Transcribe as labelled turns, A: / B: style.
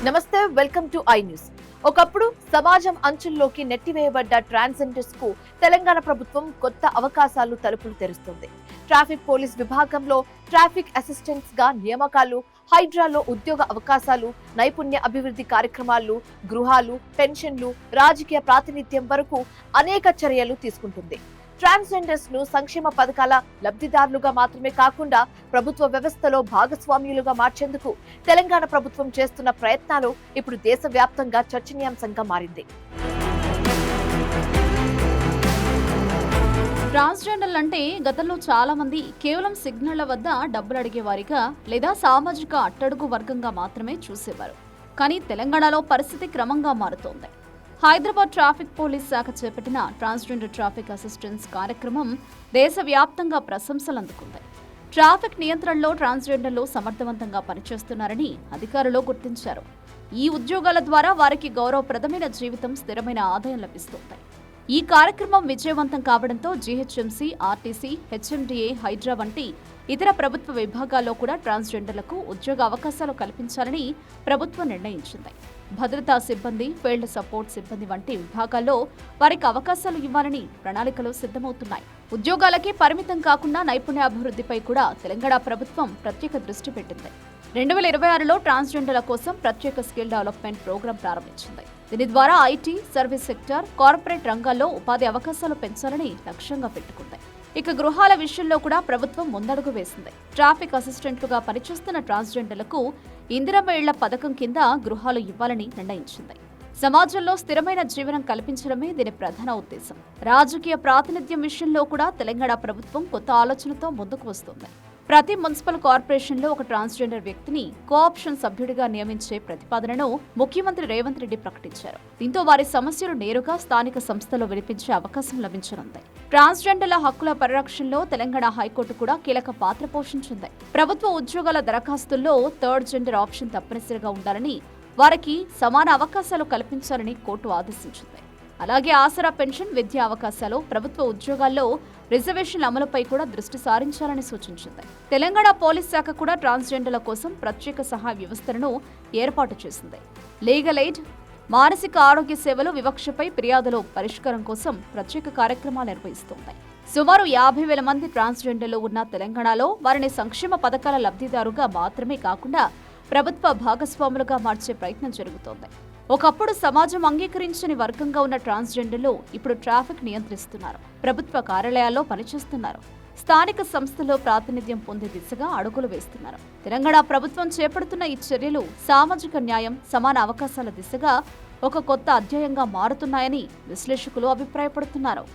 A: నమస్తే, welcome to I news. ఒకప్పుడు సమాజం అంచుల్లోకి నెట్టివేయబడ్డ ట్రాన్స్జెండర్స్ కు తెలంగాణ ప్రభుత్వం కొత్త అవకాశాలు తలుపులు తెరుస్తుంది. ట్రాఫిక్ పోలీస్ విభాగంలో ట్రాఫిక్ అసిస్టెంట్స్ గా నియామకాలు, హైడ్రాలో ఉద్యోగ అవకాశాలు, నైపుణ్య అభివృద్ధి కార్యక్రమాలు, గృహాలు, పెన్షన్లు, రాజకీయ ప్రాతినిధ్యం వరకు అనేక చర్యలు తీసుకుంటుంది. ట్రాన్స్జెండర్స్ ను సంక్షేమ పథకాల లబ్ధిదారులుగా మాత్రమే కాకుండా ప్రభుత్వ వ్యవస్థలో భాగస్వామ్యులుగా మార్చేందుకు తెలంగాణ ప్రభుత్వం చేస్తున్న ప్రయత్నాలు ఇప్పుడు దేశవ్యాప్తంగా చర్చనీయాంశంగా మారింది.
B: ట్రాన్స్జెండర్లు అంటే గతంలో చాలా మంది కేవలం సిగ్నళ్ల వద్ద డబ్బులు అడిగేవారిగా లేదా సామాజిక అట్టడుగు వర్గంగా మాత్రమే చూసేవారు. కానీ తెలంగాణలో పరిస్థితి క్రమంగా మారుతోంది. హైదరాబాద్ ట్రాఫిక్ పోలీస్ శాఖ చేపట్టిన ట్రాన్స్జెండర్ ట్రాఫిక్ అసిస్టెన్స్ కార్యక్రమం దేశవ్యాప్తంగా ప్రశంసలు అందుకుంది. ట్రాఫిక్ నియంత్రణలో ట్రాన్స్జెండర్లు సమర్థవంతంగా పనిచేస్తున్నారని అధికారులు గుర్తించారు. ఈ ఉద్యోగాల ద్వారా వారికి గౌరవప్రదమైన జీవితం, స్థిరమైన ఆదాయం లభిస్తుంది. ఈ కార్యక్రమం విజయవంతం కావడంతో జీహెచ్ఎంసీ, ఆర్టీసీ, హెచ్ఎండిఏ, హైడ్రా వంటి ఇతర ప్రభుత్వ విభాగాల్లో కూడా ట్రాన్స్జెండర్లకు ఉద్యోగ అవకాశాలు కల్పించాలని ప్రభుత్వం నిర్ణయించింది. భద్రతా సిబ్బంది, ఫీల్డ్ సపోర్ట్ సిబ్బంది వంటి విభాగాల్లో వారికి అవకాశాలు ఇవ్వాలని ప్రణాళికలు సిద్ధమవుతున్నాయి. ఉద్యోగాలకే పరిమితం కాకుండా నైపుణ్యాభివృద్ధిపై కూడా తెలంగాణ ప్రభుత్వం ప్రత్యేక దృష్టి పెట్టింది. 2026లో ట్రాన్స్జెండర్ల కోసం ప్రత్యేక స్కిల్ డెవలప్మెంట్ ప్రోగ్రాం ప్రారంభించింది. దీని ద్వారా ఐటీ, సర్వీస్ సెక్టార్, కార్పొరేట్ రంగాల్లో ఉపాధి అవకాశాలు పెంచాలని లక్ష్యంగా పెట్టుకుంది. ఇక గృహాల విషయంలో కూడా ప్రభుత్వం ముందడుగు వేసింది. ట్రాఫిక్ అసిస్టెంట్లుగా పనిచేస్తున్న ట్రాన్స్జెండర్లకు ఇందిరమ్మ ఇళ్ల పథకం కింద గృహాలు ఇవ్వాలని నిర్ణయించింది. సమాజంలో స్థిరమైన జీవనం కల్పించడమే దీని ప్రధాన ఉద్దేశం. రాజకీయ ప్రాతినిధ్యం విషయంలో కూడా తెలంగాణ ప్రభుత్వం కొత్త ఆలోచనతో ముందుకు వస్తుంది. ప్రతి మున్సిపల్ కార్పొరేషన్లో ఒక ట్రాన్స్జెండర్ వ్యక్తిని కోఆప్షన్ సభ్యుడిగా నియమించే ప్రతిపాదనను ముఖ్యమంత్రి రేవంత్ రెడ్డి ప్రకటించారు. దీంతో వారి సమస్యలు నేరుగా స్థానిక సంస్థలో వినిపించే అవకాశం లభించనుంది. ట్రాన్స్జెండర్ల హక్కుల పరిరక్షణలో తెలంగాణ హైకోర్టు కూడా కీలక పాత్ర పోషించింది. ప్రభుత్వ ఉద్యోగాల దరఖాస్తుల్లో థర్డ్ జెండర్ ఆప్షన్ తప్పనిసరిగా ఉండాలని, వారికి సమాన అవకాశాలు కల్పించాలని కోర్టు ఆదేశించింది. అలాగే ఆసరా పెన్షన్, విద్యా అవకాశాలు, ప్రభుత్వ ఉద్యోగాల్లో రిజర్వేషన్ల అమలుపై కూడా దృష్టి సారించాలని సూచించింది. తెలంగాణ పోలీస్ శాఖ కూడా ట్రాన్స్జెండర్ల కోసం ప్రత్యేక సహాయ వ్యవస్థను ఏర్పాటు చేసింది. లీగల్ ఎయిడ్, మానసిక ఆరోగ్య సేవలు, వివక్షపై ఫిర్యాదుల పరిష్కారం కోసం ప్రత్యేక కార్యక్రమాలు నిర్వహిస్తోంది. సుమారు 50,000 మంది ట్రాన్స్జెండర్లు ఉన్న తెలంగాణలో వారిని సంక్షేమ పథకాల లబ్ధిదారుగా మాత్రమే కాకుండా ప్రభుత్వ భాగస్వాములుగా మార్చే ప్రయత్నం జరుగుతోంది. ఒకప్పుడు సమాజం అంగీకరించని వర్గంగా ఉన్న ట్రాన్స్జెండర్లు ఇప్పుడు ట్రాఫిక్ నియంత్రిస్తున్నారు, ప్రభుత్వ కార్యాలయాల్లో పనిచేస్తున్నారు, స్థానిక సంస్థల్లో ప్రాతినిధ్యం పొందే దిశగా అడుగులు వేస్తున్నారు. తెలంగాణ ప్రభుత్వం చేపడుతున్న ఈ చర్యలు సామాజిక న్యాయం, సమాన అవకాశాల దిశగా ఒక కొత్త అధ్యాయంగా మారుతున్నాయని విశ్లేషకులు అభిప్రాయపడుతున్నారు.